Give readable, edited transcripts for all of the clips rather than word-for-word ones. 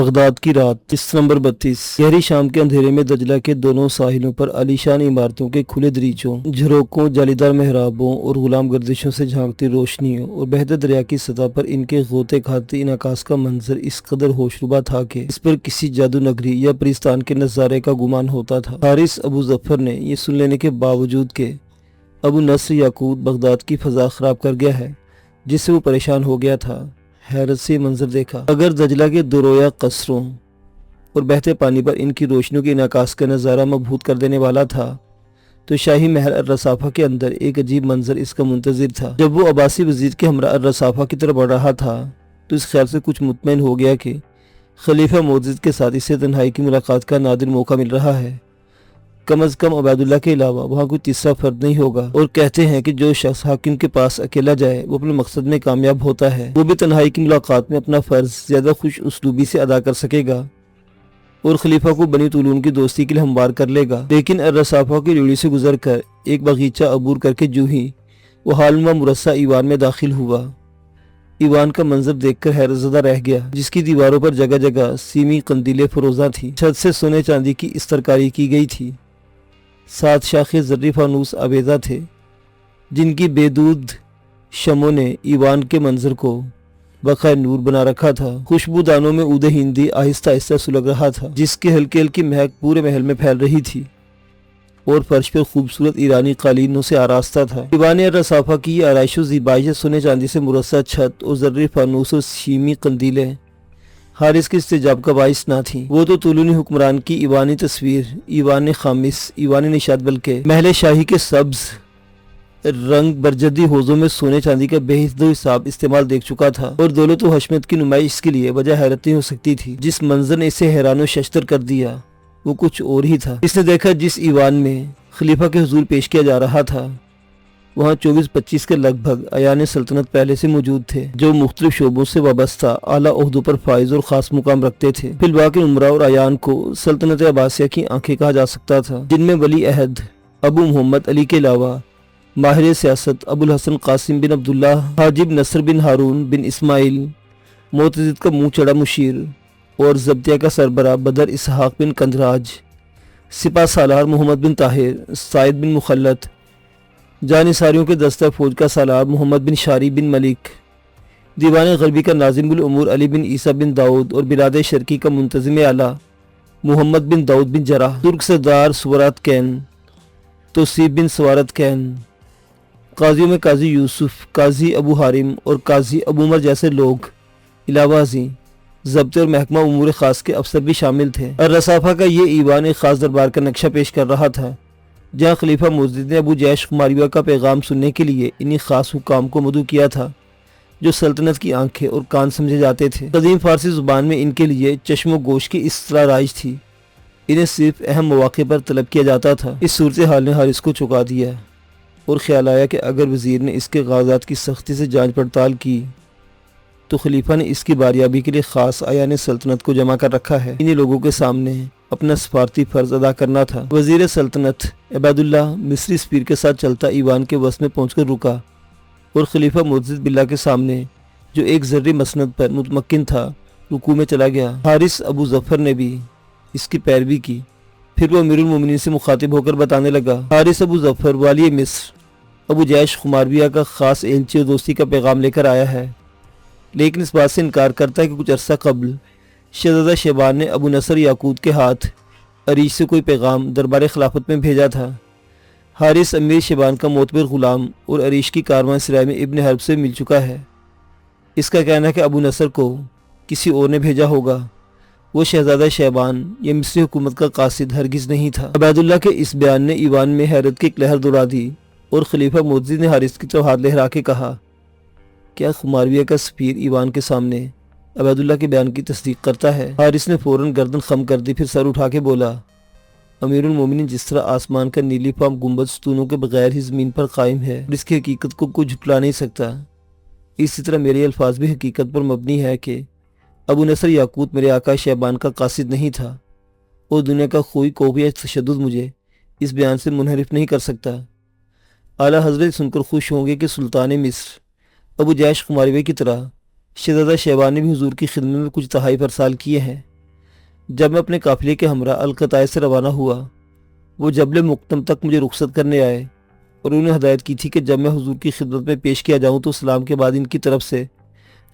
Baghdad کی رات 30 نومبر 32 گہری شام کے اندھیرے میں دجلہ کے دونوں ساحلوں پر عالیشان عمارتوں کے کھلے دریچوں، جھروکوں، جالیدار محرابوں اور غلام گردشوں سے جھانکتی روشنیوں اور بہتے دریا کی سطح پر ان کے غوطے کھاتے انعکاس کا منظر اس قدر ہوشربا تھا کہ اس پر کسی جادو نگری یا پرستان کے نظارے کا گمان ہوتا تھا۔ حارث ابو ظفر نے یہ سن لینے کے باوجود کہ ابو نصر یاقوت بغداد کی فضا خراب کر گیا ہے، جس سے وہ پریشان ہو گیا تھا، حیرت سے منظر دیکھا۔ اگر دجلہ کے درویا قصروں اور بہتے پانی پر ان کی روشنیوں کے انعکاس کا نظارہ مبہوت کر دینے والا تھا، تو شاہی محل الرصافہ کے اندر ایک عجیب منظر اس کا منتظر تھا۔ جب وہ عباسی وزیر کے ہمراہ الرصافہ کی طرف بڑھ رہا تھا تو اس خیال سے کچھ مطمئن ہو گیا کہ خلیفہ معتضد کے ساتھ اسے تنہائی کی ملاقات کا نادر موقع مل رہا ہے۔ کم از کم عبیداللہ کے علاوہ وہاں کوئی تیسرا فرد نہیں ہوگا، اور کہتے ہیں کہ جو شخص حاکم کے پاس اکیلا جائے وہ اپنے مقصد میں کامیاب ہوتا ہے۔ وہ بھی تنہائی کی ملاقات میں اپنا فرض زیادہ خوش اسلوبی سے ادا کر سکے گا اور خلیفہ کو بنی طولون کی دوستی کے لیے ہموار کر لے گا۔ لیکن الرصافہ کی ریڑھی سے گزر کر ایک باغیچہ عبور کر کے جو ہی وہ حالنما مرصع ایوان میں داخل ہوا، ایوان کا منظر دیکھ کر حیرت زدہ رہ گیا، جس کی دیواروں پر جگہ جگہ سیمی قندیلیں فروزاں تھیں، چھت سے سونے چاندی کی استرکاری کی گئی تھی، 7 شاخے زرعی فانوس آویزہ تھے جن کی بے دود شمعوں نے ایوان کے منظر کو بخیر نور بنا رکھا تھا۔ خوشبو دانوں میں عود ہندی آہستہ آہستہ سلگ رہا تھا، جس کی ہلکی ہلکی مہک پورے محل میں پھیل رہی تھی، اور فرش پر خوبصورت ایرانی قالینوں سے آراستہ تھا۔ ایوان الرصافہ کی یہ آرائش و زیبائش سونے چاندی سے مرصع چھت اور زرعی فانوس اور سیمی قندیلیں حارث کے استعجاب کا باعث نہ تھیں۔ وہ تو طولونی حکمران کی ایوانی تصویر، ایوان خامس، ایوان نشاد، بلکہ محل شاہی کے سبز رنگ برجدی حوضوں میں سونے چاندی کا بے حد و حساب استعمال دیکھ چکا تھا، اور دولت و حشمت کی نمائش اس کے لیے وجہ حیرت نہیں ہو سکتی تھی۔ جس منظر نے اسے حیران و ششدر کر دیا وہ کچھ اور ہی تھا۔ اس نے دیکھا جس ایوان میں خلیفہ کے حضور پیش کیا جا رہا تھا، وہاں 24-25 کے لگ بھگ ایان سلطنت پہلے سے موجود تھے، جو مختلف شعبوں سے وابستہ اعلیٰ عہدوں پر فائز اور خاص مقام رکھتے تھے۔ فی الواقع عمراء اور ایان کو سلطنت عباسیہ کی آنکھیں کہا جا سکتا تھا، جن میں ولی عہد ابو محمد علی کے علاوہ ماہر سیاست ابو الحسن قاسم بن عبداللہ، حاجب نصر بن ہارون بن اسماعیل، معتضد کا منہ چڑا مشیر اور ضبطیہ کا سربراہ بدر اسحاق بن کندراج، سپہ سالار محمد بن طاہر، سعید بن مخلد، جانصاریوں کے دستہ فوج کا سالار محمد بن شاری بن ملک، دیوان غربی کا ناظم الامور علی بن عیسیٰ بن داؤد، اور بلاد شرقی کا منتظم اعلیٰ محمد بن داؤد بن جراح، ترک سردار سورات کین، توصیف بن سوارت کین، قاضیوں میں قاضی یوسف، قاضی ابو حارم اور قاضی ابو عمر جیسے لوگ، علاوہ ازیں ضبط اور محکمہ امور خاص کے افسر بھی شامل تھے۔ الرصافہ کا یہ ایوان ایک خاص دربار کا نقشہ پیش کر رہا تھا، جہاں خلیفہ معتضد نے ابو جیش خماریہ کا پیغام سننے کے لیے انہی خاص حکام کو مدعو کیا تھا، جو سلطنت کی آنکھیں اور کان سمجھے جاتے تھے۔ قدیم فارسی زبان میں ان کے لیے چشم و گوش کی اصطلاح رائج تھی، انہیں صرف اہم مواقع پر طلب کیا جاتا تھا۔ اس صورتحال نے حارث کو چونکا دیا، اور خیال آیا کہ اگر وزیر نے اس کے کاغذات کی سختی سے جانچ پڑتال کی تو خلیفہ نے اس کی باریابی کے لیے خاص ایان سلطنت کو جمع کر رکھا ہے، انہی لوگوں کے سامنے اپنا سفارتی فرض ادا کرنا تھا۔ وزیر سلطنت عبیداللہ مصری سپیر کے ساتھ چلتا ایوان کے وسط میں پہنچ کر رکا، اور خلیفہ معتضد باللہ کے سامنے، جو ایک زرعی مسند پر متمکن تھا، رکوع میں چلا گیا۔ حارث ابو ظفر نے بھی اس کی پیروی کی۔ پھر وہ امیر المومنین سے مخاطب ہو کر بتانے لگا، حارث ابو ظفر والی مصر ابو جیش خماریہ کا خاص ایلچی اور دوستی کا پیغام لے کر آیا ہے، لیکن اس بات سے انکار کرتا ہے کہ کچھ عرصہ قبل شہزادہ شیبان نے ابو نصر یاقوت کے ہاتھ عریش سے کوئی پیغام دربار خلافت میں بھیجا تھا۔ حارث امیر شیبان کا معتبر غلام اور عریش کی کارواں سرائے میں ابن حرب سے مل چکا ہے۔ اس کا کہنا ہے کہ ابو نصر کو کسی اور نے بھیجا ہوگا، وہ شہزادہ شیبان یا مصری حکومت کا قاصد ہرگز نہیں تھا۔ عبیداللہ کے اس بیان نے ایوان میں حیرت کی ایک لہر دوڑا دی، اور خلیفہ معتضد نے حارث کی طرف ہاتھ لہرا کے کہا، کیا خماریہ کا سفیر ایوان کے سامنے عبیداللہ کے بیان کی تصدیق کرتا ہے؟ حارث نے فوراً گردن خم کر دی، پھر سر اٹھا کے بولا، امیر المومنین جس طرح آسمان کا نیلی فام گنبد ستونوں کے بغیر ہی زمین پر قائم ہے اور اس کی حقیقت کو کوئی جھٹلا نہیں سکتا، اسی طرح میرے الفاظ بھی حقیقت پر مبنی ہے کہ ابو نصر یاقوت میرے آقا شیبان کا قاصد نہیں تھا، اور دنیا کا کوئی قوت یا تشدد مجھے اس بیان سے منحرف نہیں کر سکتا۔ اعلیٰ حضرت سن کر خوش ہوں گے کہ سلطان مصر ابو جیش خماریہ کی طرح شہزادہ شیبان نے بھی حضور کی خدمت میں کچھ تحائف ارسال کیے ہیں۔ جب میں اپنے قافلے کے ہمراہ القطائع سے روانہ ہوا، وہ جبل مقتم تک مجھے رخصت کرنے آئے اور انہیں ہدایت کی تھی کہ جب میں حضور کی خدمت میں پیش کیا جاؤں تو سلام کے بعد ان کی طرف سے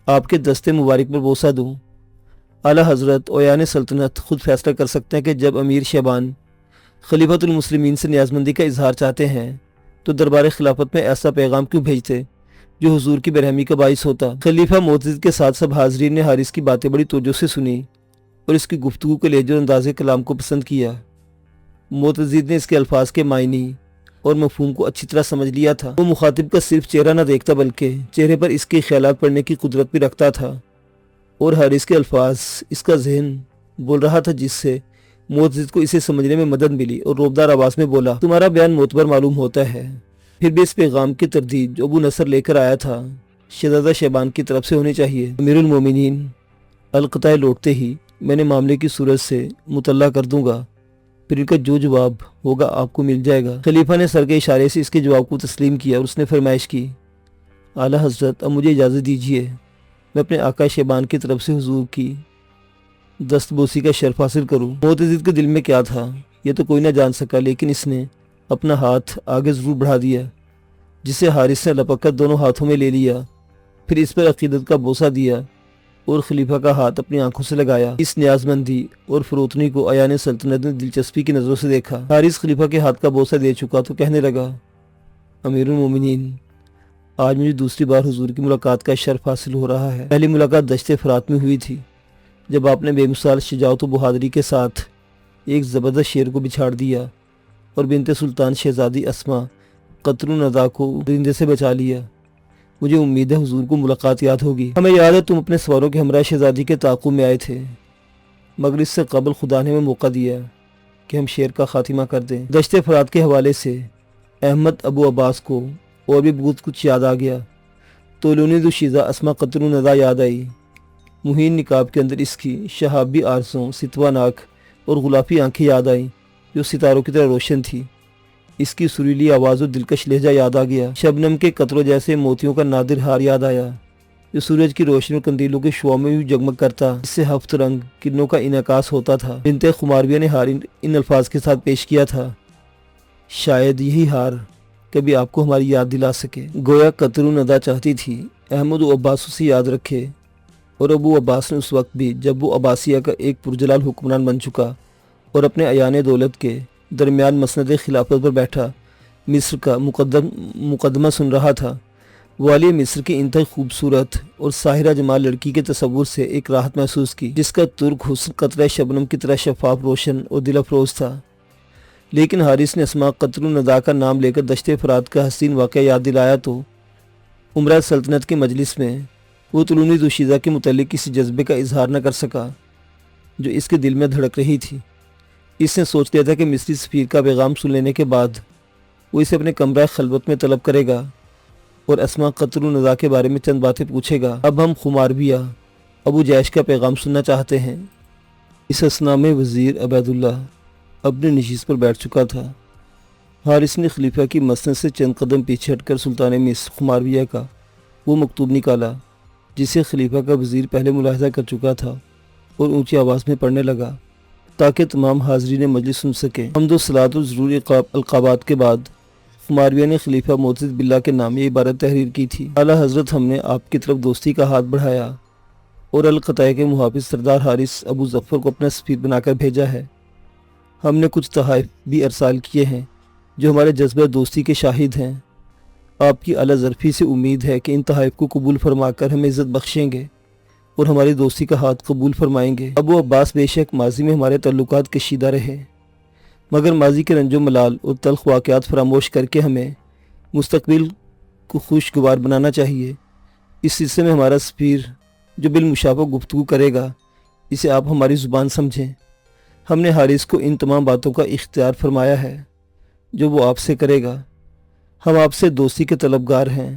آپ کے دستے مبارک پر بوسہ دوں۔ اعلیٰ حضرت اویان سلطنت خود فیصلہ کر سکتے ہیں کہ جب امیر شیبان خلیفۃ المسلمین سے نیازمندی کا اظہار چاہتے ہیں تو دربار خلافت میں ایسا پیغام کیوں بھیجتے جو حضور کی برہمی کا باعث ہوتا۔ خلیفہ معتضد کے ساتھ سب حاضرین نے حارث کی باتیں بڑی توجہ سے سنی اور اس کی گفتگو کے لہجے اور انداز کلام کو پسند کیا۔ معتضد نے اس کے الفاظ کے معنی اور مفہوم کو اچھی طرح سمجھ لیا تھا۔ وہ مخاطب کا صرف چہرہ نہ دیکھتا بلکہ چہرے پر اس کے خیالات پڑھنے کی قدرت بھی رکھتا تھا، اور حارث کے الفاظ اس کا ذہن بول رہا تھا، جس سے معتضد کو اسے سمجھنے میں مدد ملی اور روبدار آواز میں بولا، تمہارا بیان معتبر معلوم ہوتا ہے، پھر بھی اس پیغام کی تردید جو ابو نصر لے کر آیا تھا شہزادہ شیبان کی طرف سے ہونی چاہیے۔ امیر المومنین، القطع لوٹتے ہی میں نے معاملے کی صورت سے مطلع کر دوں گا، پھر ان کا جو جواب ہوگا آپ کو مل جائے گا۔ خلیفہ نے سر کے اشارے سے اس کے جواب کو تسلیم کیا اور اس نے فرمائش کی، اعلیٰ حضرت اب مجھے اجازت دیجیے میں اپنے آقا شیبان کی طرف سے حضور کی دستبوسی کا شرف حاصل کروں۔ معتضد کے دل میں کیا تھا یہ تو کوئی نہ جان سکا، لیکن اس نے اپنا ہاتھ آگے ضرور بڑھا دیا، جسے حارث نے لپک کر دونوں ہاتھوں میں لے لیا، پھر اس پر عقیدت کا بوسہ دیا اور خلیفہ کا ہاتھ اپنی آنکھوں سے لگایا۔ اس نیازمندی اور فروتنی کو ایان سلطنت نے دلچسپی کی نظروں سے دیکھا۔ حارث خلیفہ کے ہاتھ کا بوسہ دے چکا تو کہنے لگا، امیر المومنین، آج مجھے دوسری بار حضور کی ملاقات کا شرف حاصل ہو رہا ہے۔ پہلی ملاقات دشت فرات میں ہوئی تھی، جب آپ نے بے مثال شجاعت و بہادری کے ساتھ ایک زبردست شیر کو بچھاڑ دیا اور بنت سلطان شہزادی اسما قطر الندیٰ کو درندے سے بچا لیا۔ مجھے امید ہے حضور کو ملاقات یاد ہوگی۔ ہمیں یاد ہے تم اپنے سواروں کے ہمراہ شہزادی کے تعاقب میں آئے تھے، مگر اس سے قبل خدا نے ہمیں موقع دیا کہ ہم شیر کا خاتمہ کر دیں۔ دشت فرات کے حوالے سے احمد ابو عباس کو اور بھی بہت کچھ یاد آ گیا۔ طولونی دوشیزہ اسما قطر الندیٰ یاد آئی۔ مہین نقاب کے اندر اس کی شہابی آرزوں، ستوہ ناک اور غلافی آنکھیں یاد آئیں جو ستاروں کی طرح روشن تھی۔ اس کی سریلی آواز اور دلکش لہجہ یاد آ گیا۔ شبنم کے قطروں جیسے موتیوں کا نادر ہار یاد آیا جو سورج کی روشنی اور قندیلوں کے شعاع میں بھی جگمگ کرتا، اس سے ہفت رنگ کرنوں کا انعکاس ہوتا تھا۔ بنت خمارویہ نے ہار ان الفاظ کے ساتھ پیش کیا تھا، شاید یہی ہار کبھی آپ کو ہماری یاد دلا سکے۔ گویا قطر الندیٰ چاہتی تھی احمد و عباس اسے یاد رکھے، اور ابو عباس نے اس وقت بھی جب وہ عباسیہ کا ایک پرجلال حکمران بن چکا اور اپنے ایان دولت کے درمیان مسند خلافت پر بیٹھا مصر کا مقدمہ سن رہا تھا، والی مصر کی انتہائی خوبصورت اور ساحرہ جمال لڑکی کے تصور سے ایک راحت محسوس کی، جس کا ترک حسن قطرہ شبنم کی طرح شفاف، روشن اور دل افروز تھا۔ لیکن حارث نے اسما قطر الندیٰ کا نام لے کر دشت فرات کا حسین واقعہ یاد دلایا تو عمرہ سلطنت کے مجلس میں وہ طولونی دوشیزہ کے متعلق کسی جذبے کا اظہار نہ کر سکا جو اس کے دل میں دھڑک رہی تھی۔ اس نے سوچ لیا تھا کہ مصری سفیر کا پیغام سن لینے کے بعد وہ اسے اپنے کمرہ خلوت میں طلب کرے گا اور اسما قطر الندیٰ کے بارے میں چند باتیں پوچھے گا۔ اب ہم خمارویہ ابو جیش کا پیغام سننا چاہتے ہیں۔ اس اثنا میں وزیر عبید اللہ اپنے نشست پر بیٹھ چکا تھا۔ حارث نے خلیفہ کی مسند سے چند قدم پیچھے ہٹ کر سلطان مصر خمارویہ کا وہ مکتوب نکالا جسے خلیفہ کا وزیر پہلے ملاحظہ کر چکا تھا، اور اونچی آواز میں پڑھنے لگا تاکہ تمام حاضرین مجلس سن سکیں۔ حمد و صلاۃ و ضروری القابات کے بعد خمارویہ نے خلیفہ معتضد باللہ کے نام یہ عبارت تحریر کی تھی، اعلیٰ حضرت ہم نے آپ کی طرف دوستی کا ہاتھ بڑھایا اور القطع کے محافظ سردار حارث ابو ظفر کو اپنا سفیر بنا کر بھیجا ہے۔ ہم نے کچھ تحائف بھی ارسال کیے ہیں جو ہمارے جذبہ دوستی کے شاہد ہیں۔ آپ کی اعلیٰ ظرفی سے امید ہے کہ ان تحائف کو قبول فرما کر ہمیں عزت بخشیں گے اور ہماری دوستی کا ہاتھ قبول فرمائیں گے۔ ابو عباس، بے شک ماضی میں ہمارے تعلقات کشیدہ رہے، مگر ماضی کے رنج و ملال اور تلخ واقعات فراموش کر کے ہمیں مستقبل کو خوشگوار بنانا چاہیے۔ اس سلسلے میں ہمارا سفیر جو بالمشافہ گفتگو کرے گا اسے آپ ہماری زبان سمجھیں۔ ہم نے حارث کو ان تمام باتوں کا اختیار فرمایا ہے جو وہ آپ سے کرے گا۔ ہم آپ سے دوستی کے طلبگار ہیں،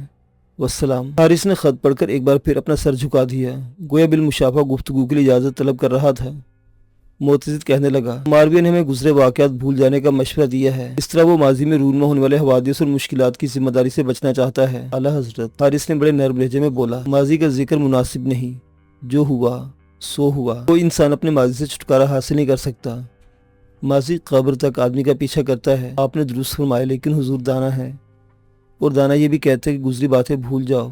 والسلام۔ حارث نے خط پڑھ کر ایک بار پھر اپنا سر جھکا دیا، گویا بالمشافہ گفتگو کے لیے اجازت طلب کر رہا تھا۔ معتضد کہنے لگا، خمارویہ نے ہمیں گزرے واقعات بھول جانے کا مشورہ دیا ہے، اس طرح وہ ماضی میں رونما ہونے والے حوادث اور مشکلات کی ذمہ داری سے بچنا چاہتا ہے۔ اعلیٰ حضرت، حارث نے بڑے نرم لہجے میں بولا، ماضی کا ذکر مناسب نہیں، جو ہوا سو ہوا۔ کوئی انسان اپنے ماضی سے چھٹکارا حاصل نہیں کر سکتا۔ ماضی قبر تک آدمی کا پیچھا کرتا ہے۔ آپ نے درست فرمایا، لیکن حضور دانا ہے، اور دانا یہ بھی کہتے ہیں کہ گزری باتیں بھول جاؤ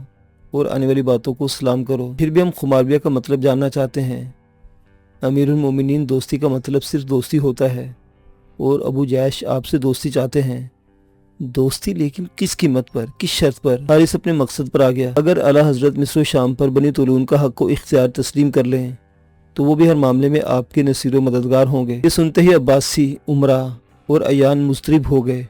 اور آنے والی باتوں کو سلام کرو۔ پھر بھی ہم خمارویہ کا مطلب جاننا چاہتے ہیں۔ امیر المومنین، دوستی کا مطلب صرف دوستی ہوتا ہے، اور ابو جیش آپ سے دوستی چاہتے ہیں۔ دوستی، لیکن کس قیمت پر، کس شرط پر؟ حارث اپنے مقصد پر آ گیا۔ اگر اعلیٰ حضرت مصر و شام پر بنی طولون کا حق و اختیار تسلیم کر لیں تو وہ بھی ہر معاملے میں آپ کے نصیر و مددگار ہوں گے۔ یہ سنتے ہی عباسی عمرہ اور عیان مضطرب ہو گئے۔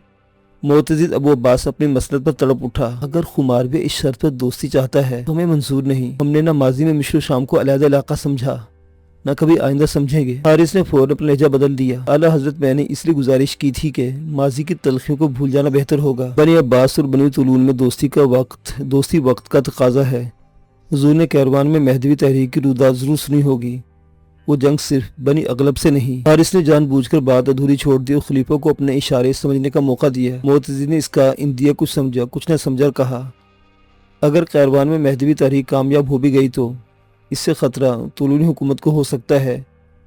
معتضد ابو عباس اپنی مسند پر تڑپ اٹھا۔ اگر خمارویہ اس شرط پر دوستی چاہتا ہے تو ہمیں منظور نہیں۔ ہم نے نہ ماضی میں مصر و شام کو علیحدہ علاقہ سمجھا، نہ کبھی آئندہ سمجھیں گے۔ حارث نے فوراً اپنا لہجہ بدل دیا۔ اعلیٰ حضرت، میں نے اس لیے گزارش کی تھی کہ ماضی کی تلخیوں کو بھول جانا بہتر ہوگا۔ بنی عباس اور بنی طولون میں دوستی وقت کا تقاضا ہے۔ حضور نے کیروان میں مہدوی تحریک کی روداد ضرور سنی ہوگی۔ وہ جنگ صرف بنی اغلب سے نہیں۔ حارث نے جان بوجھ کر بات ادھوری چھوڑ دی اور خلیفہ کو اپنے اشارے سمجھنے کا موقع دیا۔ معتضد نے اس کا اندیہ کچھ سمجھا کچھ نہ سمجھا اور کہا، اگر کیروان میں مہدوی تحریک کامیاب ہو بھی گئی تو اس سے خطرہ طولونی حکومت کو ہو سکتا ہے،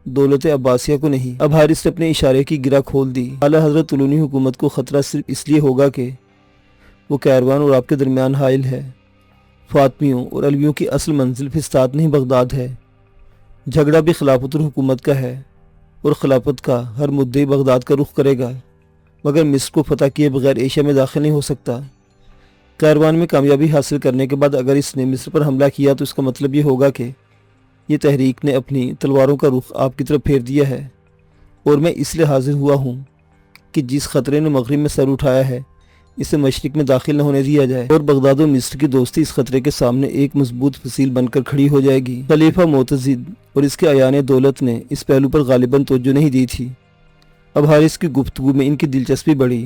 دولت عباسیہ کو نہیں۔ اب حارث نے اپنے اشارے کی گرہ کھول دی۔ اعلیٰ حضرت، طولونی حکومت کو خطرہ صرف اس لیے ہوگا کہ وہ کیروان اور آپ کے درمیان حائل ہے۔ فاطمیوں اور علویوں کی اصل منزل فسطاط نہیں بغداد ہے۔ جھگڑا بھی خلافت اور حکومت کا ہے، اور خلافت کا ہر مدعی بغداد کا رخ کرے گا، مگر مصر کو فتح کیے بغیر ایشیا میں داخل نہیں ہو سکتا۔ کیروان میں کامیابی حاصل کرنے کے بعد اگر اس نے مصر پر حملہ کیا تو اس کا مطلب یہ ہوگا کہ یہ تحریک نے اپنی تلواروں کا رخ آپ کی طرف پھیر دیا ہے، اور میں اس لیے حاضر ہوا ہوں کہ جس خطرے نے مغرب میں سر اٹھایا ہے اسے مشرق میں داخل نہ ہونے دیا جائے، اور بغداد و مصر کی دوستی اس خطرے کے سامنے ایک مضبوط فصیل بن کر کھڑی ہو جائے گی۔ خلیفہ معتضد اور اس کے اعیان دولت نے اس پہلو پر غالباً توجہ نہیں دی تھی۔ اب حارث کی گفتگو میں ان کی دلچسپی بڑھی،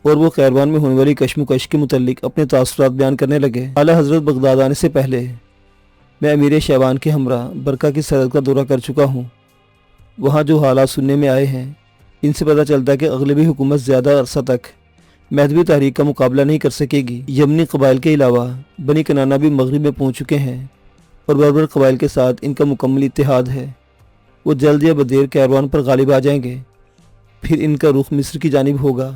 اور وہ کیروان میں ہونے والی کشمکش کے متعلق اپنے تاثرات بیان کرنے لگے۔ اعلیٰ حضرت، بغداد آنے سے پہلے میں امیر شیبان کے ہمراہ برقہ کی سرحد کا دورہ کر چکا ہوں۔ وہاں جو حالات سننے میں آئے ہیں ان سے پتہ چلتا ہے کہ اغلبی حکومت زیادہ عرصہ تک مہدوی تحریک کا مقابلہ نہیں کر سکے گی۔ یمنی قبائل کے علاوہ بنی کنانہ بھی مغرب میں پہنچ چکے ہیں، اور بربر قبائل کے ساتھ ان کا مکمل اتحاد ہے۔ وہ جلد یا بدیر کیروان پر غالب آ جائیں گے، پھر ان کا رخ مصر کی جانب ہوگا۔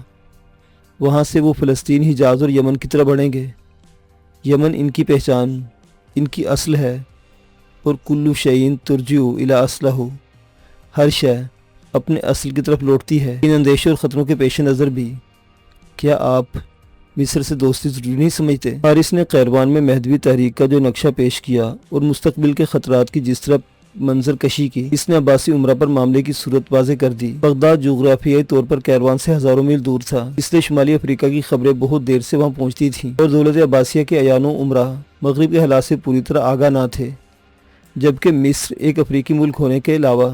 وہاں سے وہ فلسطین، حجاز اور یمن کی طرف بڑھیں گے۔ یمن ان کی پہچان، ان کی اصل ہے، اور کلو شیئن ترجع الی اصلہ، ہر شے اپنے اصل کی طرف لوٹتی ہے۔ ان اندیشوں اور خطروں کے پیش نظر بھی کیا آپ مصر سے دوستی ضروری نہیں سمجھتے؟ حارث نے کیروان میں مہدوی تحریک کا جو نقشہ پیش کیا اور مستقبل کے خطرات کی جس طرح منظر کشی کی، اس نے عباسی عمرہ پر معاملے کی صورت واضح کر دی۔ بغداد جغرافیائی طور پر کیروان سے ہزاروں میل دور تھا، اس لیے شمالی افریقہ کی خبریں بہت دیر سے وہاں پہنچتی تھیں، اور دولت عباسیہ کے اعیان و عمرہ مغرب کے حالات سے پوری طرح آگاہ نہ تھے، جبکہ مصر ایک افریقی ملک ہونے کے علاوہ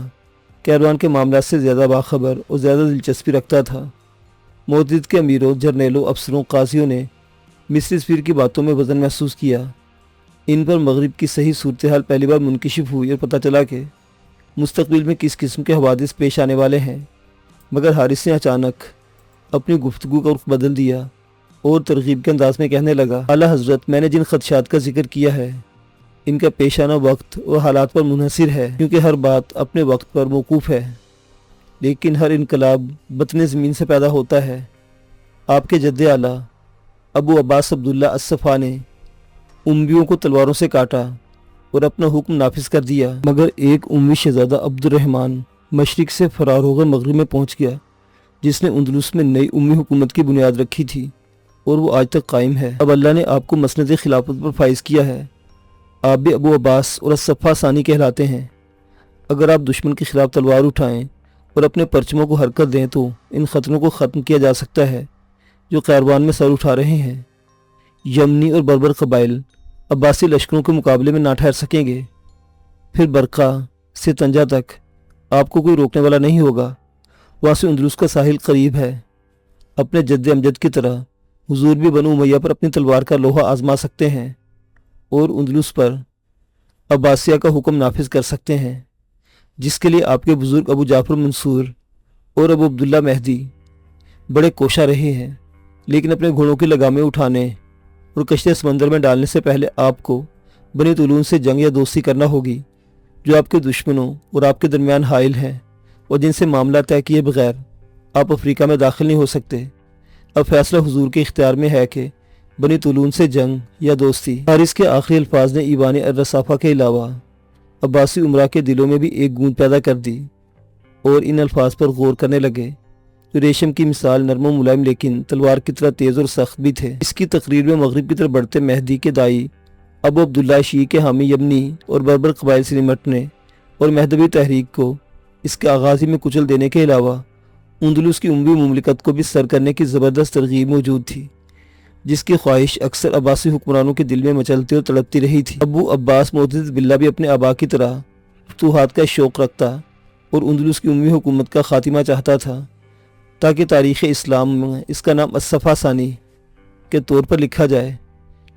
کیروان کے معاملات سے زیادہ باخبر اور زیادہ دلچسپی رکھتا تھا۔ معتضد کے امیروں، جرنیلوں، افسروں، قاضیوں نے مصری سفیر کی باتوں میں وزن محسوس کیا۔ ان پر مغرب کی صحیح صورتحال پہلی بار منکشف ہوئی اور پتہ چلا کہ مستقبل میں کس قسم کے حوادث پیش آنے والے ہیں۔ مگر حارث نے اچانک اپنی گفتگو کا رخ بدل دیا اور ترغیب کے انداز میں کہنے لگا، اعلیٰ حضرت، میں نے جن خدشات کا ذکر کیا ہے ان کا پیش آنا وقت اور حالات پر منحصر ہے، کیونکہ ہر بات اپنے وقت پر موقوف ہے، لیکن ہر انقلاب بطن زمین سے پیدا ہوتا ہے۔ آپ کے جد اعلیٰ ابو عباس عبداللہ الصفا نے امویوں کو تلواروں سے کاٹا اور اپنا حکم نافذ کر دیا، مگر ایک اموی شہزادہ عبد الرحمن مشرق سے فرار ہو کر مغرب میں پہنچ گیا، جس نے اندلس میں نئی اموی حکومت کی بنیاد رکھی تھی، اور وہ آج تک قائم ہے۔ اب اللہ نے آپ کو مسند خلافت پر فائز کیا ہے، آپ بھی ابو عباس اور الصفا ثانی کہلاتے ہیں۔ اگر آپ دشمن کے خلاف تلوار اٹھائیں اور اپنے پرچموں کو حرکت دیں تو ان خطروں کو ختم کیا جا سکتا ہے جو کیروان میں سر اٹھا رہے ہیں۔ یمنی اور بربر قبائل عباسی لشکروں کے مقابلے میں نہ ٹھہر سکیں گے۔ پھر برقہ سے طنجہ تک آپ کو کوئی روکنے والا نہیں ہوگا، وہاں سے اندلس کا ساحل قریب ہے۔ اپنے جد امجد کی طرح حضور بھی بنو امیہ پر اپنی تلوار کا لوہا آزما سکتے ہیں اور اندلس پر عباسیہ کا حکم نافذ کر سکتے ہیں، جس کے لیے آپ کے بزرگ ابو جعفر منصور اور ابو عبداللہ مہدی بڑے کوشاں رہے ہیں۔ لیکن اپنے گھوڑوں کی لگامیں اٹھانے اور کشتے سمندر میں ڈالنے سے پہلے آپ کو بنی طولون سے جنگ یا دوستی کرنا ہوگی، جو آپ کے دشمنوں اور آپ کے درمیان حائل ہیں اور جن سے معاملہ طے کیے بغیر آپ افریقہ میں داخل نہیں ہو سکتے۔ اب فیصلہ حضور کے اختیار میں ہے کہ بنی طولون سے جنگ یا دوستی۔ حارث کے آخری الفاظ نے ایوان الرصافہ کے علاوہ عباسی امراء کے دلوں میں بھی ایک گونج پیدا کر دی اور ان الفاظ پر غور کرنے لگے جو ریشم کی مثال نرم و ملائم لیکن تلوار کی طرح تیز اور سخت بھی تھے۔ اس کی تقریر میں مغرب کی طرف بڑھتے مہدی کے دائی ابو عبداللہ شیعی کے حامی یمنی اور بربر قبائل سے نمٹنے اور مہدوی تحریک کو اس کے آغاز ہی میں کچل دینے کے علاوہ اندلس کی عموی مملکت کو بھی سر کرنے کی زبردست ترغیب موجود تھی، جس کی خواہش اکثر عباسی حکمرانوں کے دل میں مچلتی اور تڑپتی رہی تھی۔ ابو عباس معتز باللہ بھی اپنے آبا کی طرح فتوحات کا شوق رکھتا اور اندلس کی عمومی حکومت کا خاتمہ چاہتا تھا تاکہ تاریخ اسلام میں اس کا نام الصفا ثانی کے طور پر لکھا جائے،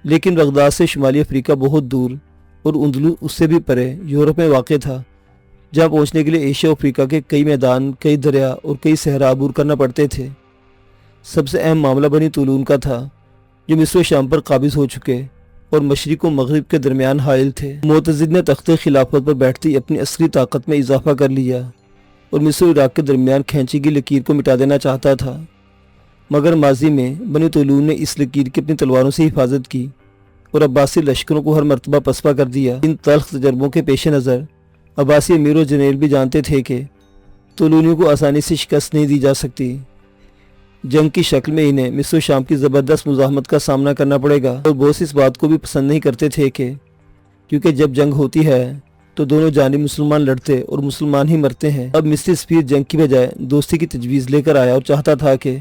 لیکن بغداد سے شمالی افریقہ بہت دور اور اندلس اس سے بھی پرے یورپ میں واقع تھا، جہاں پہنچنے کے لیے ایشیا و افریقہ کے کئی میدان، کئی دریا اور کئی صحرا عبور کرنا پڑتے تھے۔ سب سے اہم معاملہ بنی طولون کا تھا جو مصر و شام پر قابض ہو چکے اور مشرق و مغرب کے درمیان حائل تھے۔ معتضد نے تخت خلافت پر بیٹھتے ہی اپنی عسکری طاقت میں اضافہ کر لیا اور مصر و عراق کے درمیان کھینچی گئی لکیر کو مٹا دینا چاہتا تھا، مگر ماضی میں بنی طولون نے اس لکیر کی اپنی تلواروں سے حفاظت کی اور عباسی لشکروں کو ہر مرتبہ پسپا کر دیا۔ ان تلخ تجربوں کے پیش نظر عباسی امیر و جنرل بھی جانتے تھے کہ طولونیوں کو آسانی سے شکست نہیں دی جا سکتی۔ جنگ کی شکل میں انہیں مصر و شام کی زبردست مزاحمت کا سامنا کرنا پڑے گا، اور بوس اس بات کو بھی پسند نہیں کرتے تھے کہ کیونکہ جب جنگ ہوتی ہے تو دونوں جانب مسلمان لڑتے اور مسلمان ہی مرتے ہیں۔ اب مصری سفیر جنگ کی بجائے دوستی کی تجویز لے کر آیا اور چاہتا تھا کہ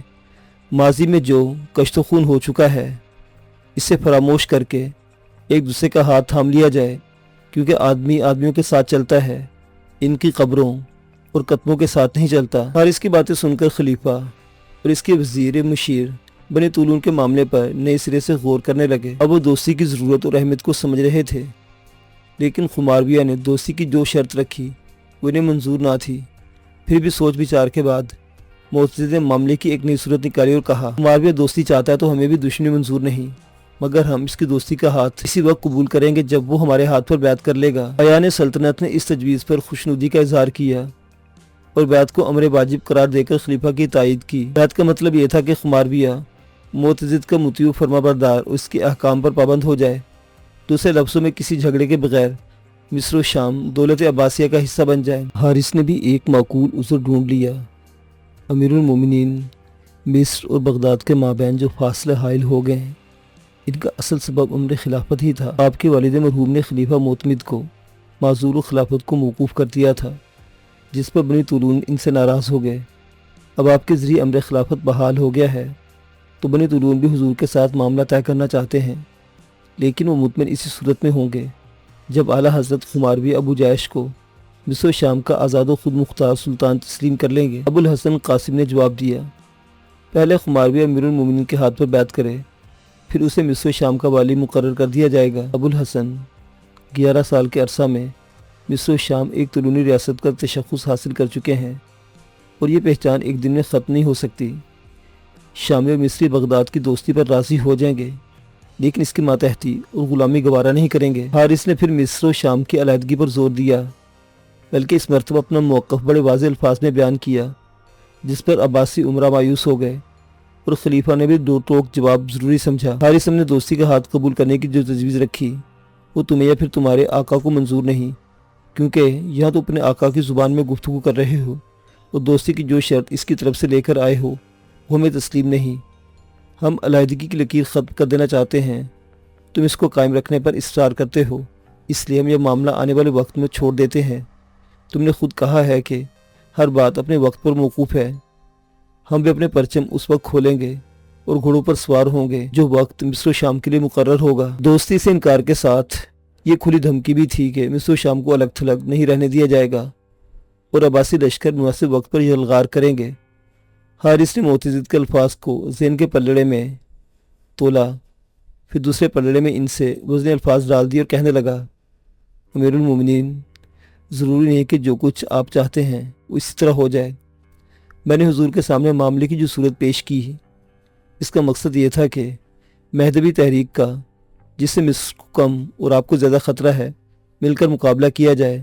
ماضی میں جو کشت و خون ہو چکا ہے اسے فراموش کر کے ایک دوسرے کا ہاتھ تھام لیا جائے، کیونکہ آدمی آدمیوں کے ساتھ چلتا ہے، ان کی قبروں اور قدموں کے ساتھ نہیں چلتا۔ حارث کی باتیں سن کر خلیفہ اور اس کے وزیر مشیر بنی طولون کے معاملے پر نئے سرے سے غور کرنے لگے۔ اب وہ دوستی کی ضرورت اور اہمیت کو سمجھ رہے تھے، لیکن خمارویہ نے دوستی کی جو شرط رکھی وہ انہیں منظور نہ تھی۔ پھر بھی سوچ بچار کے بعد معتضد نے معاملے کی ایک نئی صورت نکالی اور کہا، خمارویہ دوستی چاہتا ہے تو ہمیں بھی دشمنی منظور نہیں، مگر ہم اس کی دوستی کا ہاتھ اسی وقت قبول کریں گے جب وہ ہمارے ہاتھ پر بیعت کر لے گا۔ ایان سلطنت نے اس تجویز پر خوشنودی کا اظہار کیا اور بیعت کو امر واجب قرار دے کر خلیفہ کی تائید کی۔ بیعت کا مطلب یہ تھا کہ خمارویہ معتضد کا مطیع و فرما بردار اور اس کے احکام پر پابند ہو جائے، دوسرے لفظوں میں کسی جھگڑے کے بغیر مصر و شام دولت عباسیہ کا حصہ بن جائیں۔ حارث نے بھی ایک معقول عذر ڈھونڈ لیا۔ امیر المومنین، مصر اور بغداد کے مابین جو فاصلے حائل ہو گئے ہیں، ان کا اصل سبب امر خلافت ہی تھا۔ آپ کے والد مرحوم نے خلیفہ معتمد کو معذور و خلافت کو موقوف کر دیا تھا، جس پر بنی طولون ان سے ناراض ہو گئے۔ اب آپ کے ذریعے امر خلافت بحال ہو گیا ہے تو بنی طولون بھی حضور کے ساتھ معاملہ طے کرنا چاہتے ہیں، لیکن وہ مطمئن اسی صورت میں ہوں گے جب اعلیٰ حضرت خماروی ابو جائش کو مصر و شام کا آزاد و خود مختار سلطان تسلیم کر لیں گے۔ ابو الحسن قاسم نے جواب دیا، پہلے خماروی امیر المومنین کے ہاتھ پر بیعت کرے، پھر اسے مصر و شام کا والی مقرر کر دیا جائے گا۔ ابو الحسن 11 سال کے عرصہ میں مصر و شام ایک طولونی ریاست کا تشخص حاصل کر چکے ہیں، اور یہ پہچان ایک دن میں ختم نہیں ہو سکتی۔ شامی اور مصری بغداد کی دوستی پر راضی ہو جائیں گے، لیکن اس کی ماتحتی اور غلامی گوارا نہیں کریں گے۔ حارث نے پھر مصر و شام کی علیحدگی پر زور دیا، بلکہ اس مرتبہ اپنا موقف بڑے واضح الفاظ میں بیان کیا، جس پر عباسی امراء مایوس ہو گئے اور خلیفہ نے بھی دو ٹوک جواب ضروری سمجھا۔ حارث نے دوستی کا ہاتھ قبول کرنے کی جو تجویز رکھی وہ تمہیں یا پھر تمہارے آقا کو منظور نہیں، کیونکہ یہاں تو اپنے آقا کی زبان میں گفتگو کر رہے ہو اور دوستی کی جو شرط اس کی طرف سے لے کر آئے ہو وہ ہمیں تسلیم نہیں۔ ہم علیحدگی کی لکیر ختم کر دینا چاہتے ہیں، تم اس کو قائم رکھنے پر اصرار کرتے ہو، اس لیے ہم یہ معاملہ آنے والے وقت میں چھوڑ دیتے ہیں۔ تم نے خود کہا ہے کہ ہر بات اپنے وقت پر موقوف ہے۔ ہم بھی اپنے پرچم اس وقت کھولیں گے اور گھوڑوں پر سوار ہوں گے جو وقت مصر و شام کے لیے مقرر ہوگا۔ دوستی سے انکار کے ساتھ یہ کھلی دھمکی بھی تھی کہ مصر و شام کو الگ تھلگ نہیں رہنے دیا جائے گا اور عباسی لشکر مناسب وقت پر یلغار کریں گے۔ حارث نے معتضد کے الفاظ کو ذہن کے پلڑے میں تولا، پھر دوسرے پلڑے میں ان سے وزن الفاظ ڈال دیے اور کہنے لگا، امیر المومنین، ضروری نہیں کہ جو کچھ آپ چاہتے ہیں وہ اسی طرح ہو جائے۔ میں نے حضور کے سامنے معاملے کی جو صورت پیش کی اس کا مقصد یہ تھا کہ مہدوی تحریک کا، جس سے مصر کو کم اور آپ کو زیادہ خطرہ ہے، مل کر مقابلہ کیا جائے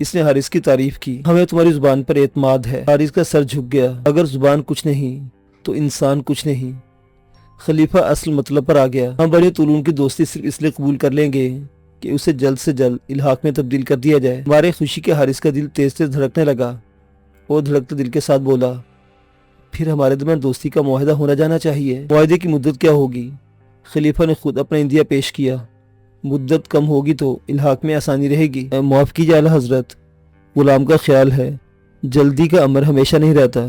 اس نے حارث کی تعریف کی۔ ہمیں تمہاری زبان پر اعتماد ہے۔ حارث کا سر جھک گیا۔ اگر زبان کچھ نہیں تو انسان کچھ نہیں۔ خلیفہ اصل مطلب پر آ گیا۔ ہم بنی طولون کی دوستی صرف اس لیے قبول کر لیں گے کہ اسے جلد سے جلد الحاق میں تبدیل کر دیا جائے۔ ہمارے خوشی کے حارث کا دل تیز تیز دھڑکنے لگا اور دھڑکتے دل کے ساتھ بولا، پھر ہمارے درمیان دوستی کا معاہدہ ہونا جانا چاہیے۔ معاہدے کی مدت کیا ہوگی؟ خلیفہ نے خود اپنا عندیہ پیش کیا۔ مدت کم ہوگی تو الحاق میں آسانی رہے گی۔ معاف کیجیے اعلیٰ حضرت، غلام کا خیال ہے جلدی کا امر ہمیشہ نہیں رہتا۔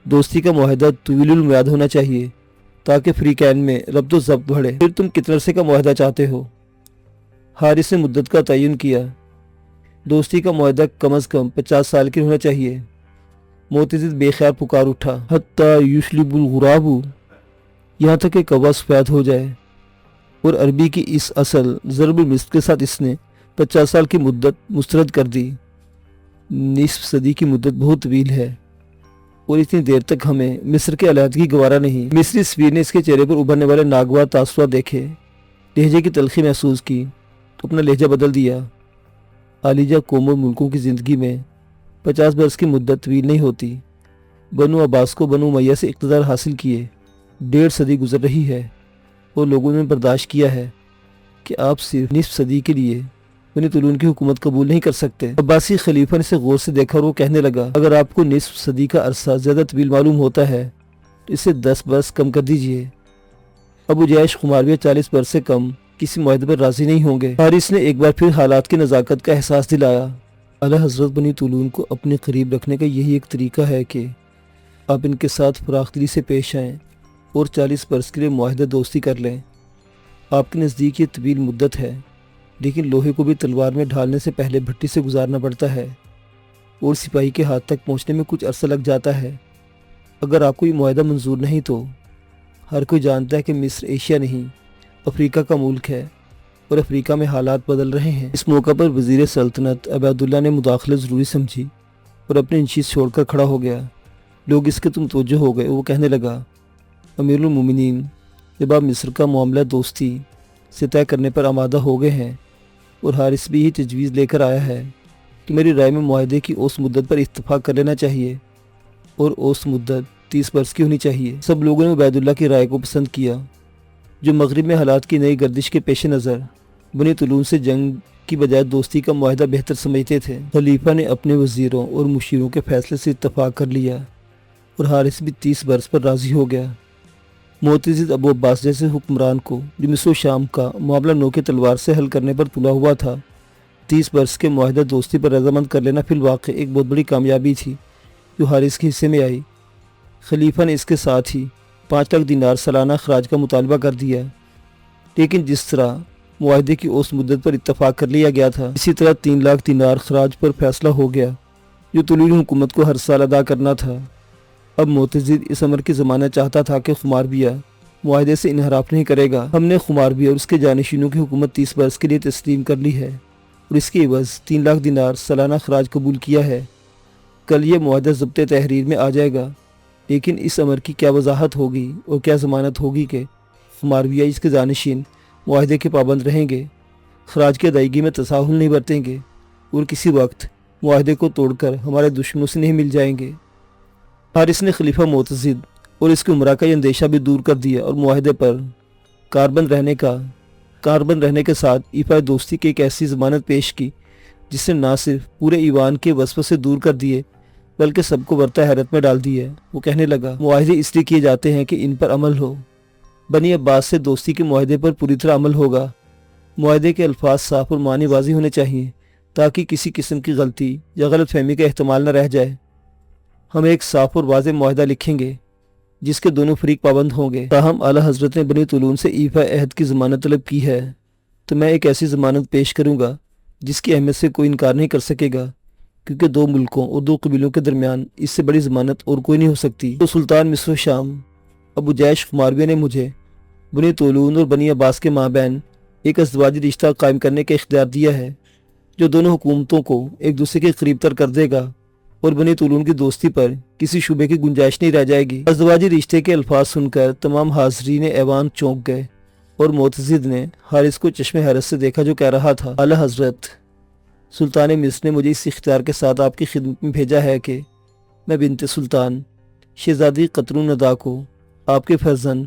دوستی کا معاہدہ طویل المیعاد ہونا چاہیے تاکہ فریقین میں ربط و ضبط بڑھے۔ پھر تم کتنے عرصے کا معاہدہ چاہتے ہو؟ حارث نے مدت کا تعین کیا۔ دوستی کا معاہدہ کم از کم 50 سال کی ہونا چاہیے۔ معتزد بے خیر پکار اٹھا، حتی یشلب الغراب، یہاں تک کہ کوا سفید ہو جائے۔ اور عربی کی اس اصل ضرب المثل کے ساتھ اس نے 50 سال کی مدت مسترد کر دی۔ نصف صدی کی مدت بہت طویل ہے اور اتنی دیر تک ہمیں مصر کے علیحدگی گوارا نہیں۔ مصری سفیر نے اس کے چہرے پر ابھرنے والے ناگوار تاثرات دیکھے، لہجے کی تلخی محسوس کی تو اپنا لہجہ بدل دیا۔ عالیجہ قوموں اور ملکوں کی زندگی میں 50 برس کی مدت طویل نہیں ہوتی۔ بنو عباس کو بنو امیہ سے اقتدار حاصل کیے 1.5 صدی گزر رہی ہے اور لوگوں نے برداشت کیا ہے کہ آپ صرف نصف صدی کے لیے بنی طولون کی حکومت قبول نہیں کر سکتے۔ عباسی خلیفہ نے اسے غور سے دیکھا اور وہ کہنے لگا، اگر آپ کو نصف صدی کا عرصہ زیادہ طویل معلوم ہوتا ہے تو اسے 10 برس کم کر دیجئے۔ ابو جیش خمارویہ 40 برس سے کم کسی معاہدے پر راضی نہیں ہوں گے۔ حارث نے ایک بار پھر حالات کی نزاکت کا احساس دلایا۔ اعلیٰ حضرت، بنی طولون کو اپنے قریب رکھنے کا یہی ایک طریقہ ہے کہ آپ ان کے ساتھ فراخ دلی سے پیش آئیں اور 40 برس کے لیے معاہدہ دوستی کر لیں۔ آپ کے نزدیک یہ طویل مدت ہے، لیکن لوہے کو بھی تلوار میں ڈھالنے سے پہلے بھٹی سے گزارنا پڑتا ہے اور سپاہی کے ہاتھ تک پہنچنے میں کچھ عرصہ لگ جاتا ہے۔ اگر آپ کو یہ معاہدہ منظور نہیں تو ہر کوئی جانتا ہے کہ مصر ایشیا نہیں، افریقہ کا ملک ہے اور افریقہ میں حالات بدل رہے ہیں۔ اس موقع پر وزیر سلطنت عبیداللہ نے مداخلت ضروری سمجھی اور اپنی نشست چھوڑ کر کھڑا ہو گیا۔ لوگ اس کے متوجہ ہو گئے۔ وہ کہنے لگا، امیر المومنین، جب آپ مصر کا معاملہ دوستی سے طے کرنے پر آمادہ ہو گئے ہیں اور حارث بھی یہی تجویز لے کر آیا ہے کہ میری رائے میں معاہدے کی اوس مدت پر اتفاق کر لینا چاہیے اور اوس مدت 30 برس کی ہونی چاہیے۔ سب لوگوں نے عبیداللہ کی رائے کو پسند کیا، جو مغرب میں حالات کی نئی گردش کے پیش نظر بنی طولون سے جنگ کی بجائے دوستی کا معاہدہ بہتر سمجھتے تھے۔ خلیفہ نے اپنے وزیروں اور مشیروں کے فیصلے سے اتفاق کر لیا اور حارث بھی 30 برس پر راضی ہو گیا۔ معتزد ابو عباس جیسے حکمران کو، جو مصر و شام کا معاملہ نوک تلوار سے حل کرنے پر تلا ہوا تھا، 30 برس کے معاہدہ دوستی پر رضامند کر لینا فی الواقع ایک بہت بڑی کامیابی تھی جو حارث کے حصے میں آئی۔ خلیفہ نے اس کے ساتھ ہی 5 لاکھ دینار سالانہ خراج کا مطالبہ کر دیا، لیکن جس طرح معاہدے کی اوس مدت پر اتفاق کر لیا گیا تھا، اسی طرح 3 لاکھ دینار خراج پر فیصلہ ہو گیا جو طولون حکومت کو ہر سال ادا کرنا تھا۔ اب معتزد اس امر کی ضمانت چاہتا تھا کہ خمارویہ معاہدے سے انحراف نہیں کرے گا۔ ہم نے خمارویہ اور اس کے جانشینوں کی حکومت 30 برس کے لیے تسلیم کر لی ہے اور اس کے عوض 3 لاکھ دینار سالانہ خراج قبول کیا ہے۔ کل یہ معاہدہ ضبط تحریر میں آ جائے گا، لیکن اس امر کی کیا وضاحت ہوگی اور کیا ضمانت ہوگی کہ خمارویہ اس کے جانشین معاہدے کے پابند رہیں گے، خراج کی ادائیگی میں تساہل نہیں برتیں گے اور کسی وقت معاہدے کو توڑ کر ہمارے دشمنوں سے نہیں مل جائیں گے۔ حارث نے خلیفہ معتزد اور اس کے عمرا کا یہ اندیشہ بھی دور کر دیا اور معاہدے پر کاربند رہنے کے ساتھ ایفائے دوستی کی ایک ایسی ضمانت پیش کی جس نے نہ صرف پورے ایوان کے وسوسے دور کر دیے بلکہ سب کو برتہ حیرت میں ڈال دیا۔ وہ کہنے لگا، معاہدے اس لیے کیے جاتے ہیں کہ ان پر عمل ہو۔ بنی عباس سے دوستی کے معاہدے پر پوری طرح عمل ہوگا۔ معاہدے کے الفاظ صاف اور معنی واضح ہونے چاہیے تاکہ کسی قسم کی غلطی یا غلط فہمی کا احتمال نہ رہ جائے۔ ہم ایک صاف اور واضح معاہدہ لکھیں گے جس کے دونوں فریق پابند ہوں گے۔ تاہم اعلیٰ حضرت نے بنی طولون سے ایفائے عہد کی ضمانت طلب کی ہے تو میں ایک ایسی ضمانت پیش کروں گا جس کی اہمیت سے کوئی انکار نہیں کر سکے گا، کیونکہ 2 ملکوں اور 2 قبیلوں کے درمیان اس سے بڑی ضمانت اور کوئی نہیں ہو سکتی۔ تو سلطان مصر و شام ابو جیش خمارویہ نے مجھے بنی طولون اور بنی عباس کے مابین ایک ازدواجی رشتہ قائم کرنے کا اختیار دیا ہے جو دونوں حکومتوں کو ایک دوسرے کے قریب تر کر دے گا اور بنی طولون کی دوستی پر کسی شبے کی گنجائش نہیں رہ جائے گی۔ ازدواجی رشتے کے الفاظ سن کر تمام حاضرین ایوان چونک گئے اور معتزد نے حارث کو چشم حیرت سے دیکھا جو کہہ رہا تھا، اعلیٰ حضرت، سلطان مصر نے مجھے اس اختیار کے ساتھ آپ کی خدمت میں بھیجا ہے کہ میں بنت سلطان شہزادی قطر الندیٰ کو آپ کے فرزند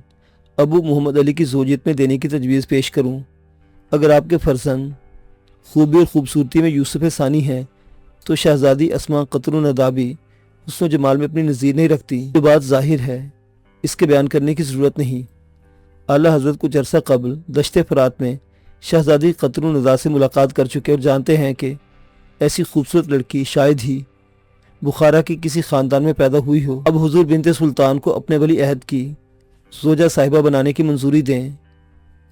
ابو محمد علی کی زوجیت میں دینے کی تجویز پیش کروں۔ اگر آپ کے فرزند خوبی اور خوبصورتی میں یوسف ثانی ہیں تو شہزادی اسما قطر الندیٰ بھی حسن و جمال میں اپنی نظیر نہیں رکھتی۔ جو بات ظاہر ہے اس کے بیان کرنے کی ضرورت نہیں۔ اعلیٰ حضرت کچھ عرصہ قبل دشت فرات میں شہزادی قطر الندیٰ سے ملاقات کر چکے اور جانتے ہیں کہ ایسی خوبصورت لڑکی شاید ہی بخارا کی کسی خاندان میں پیدا ہوئی ہو۔ اب حضور بنت سلطان کو اپنے ولی عہد کی زوجہ صاحبہ بنانے کی منظوری دیں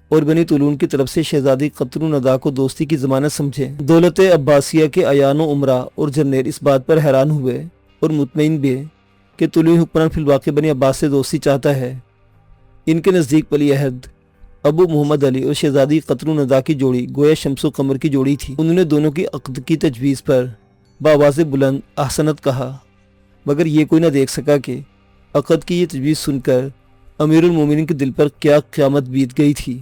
اور بنی طولون کی طرف سے شہزادی قطر الندیٰ کو دوستی کی ضمانت سمجھیں۔ دولت عباسیہ کے اعیان و امراء اور جرنیل اس بات پر حیران ہوئے اور مطمئن بھی کہ طلوعی حکمران فی الواقع بنی عباس سے دوستی چاہتا ہے۔ ان کے نزدیک ولی عہد ابو محمد علی اور شہزادی قطر الندیٰ کی جوڑی گویا شمس و قمر کی جوڑی تھی۔ انہوں نے دونوں کی عقد کی تجویز پر بآواز بلند احسنت کہا، مگر یہ کوئی نہ دیکھ سکا کہ عقد کی یہ تجویز سن کر امیر المومنین کے دل پر کیا قیامت بیت گئی تھی۔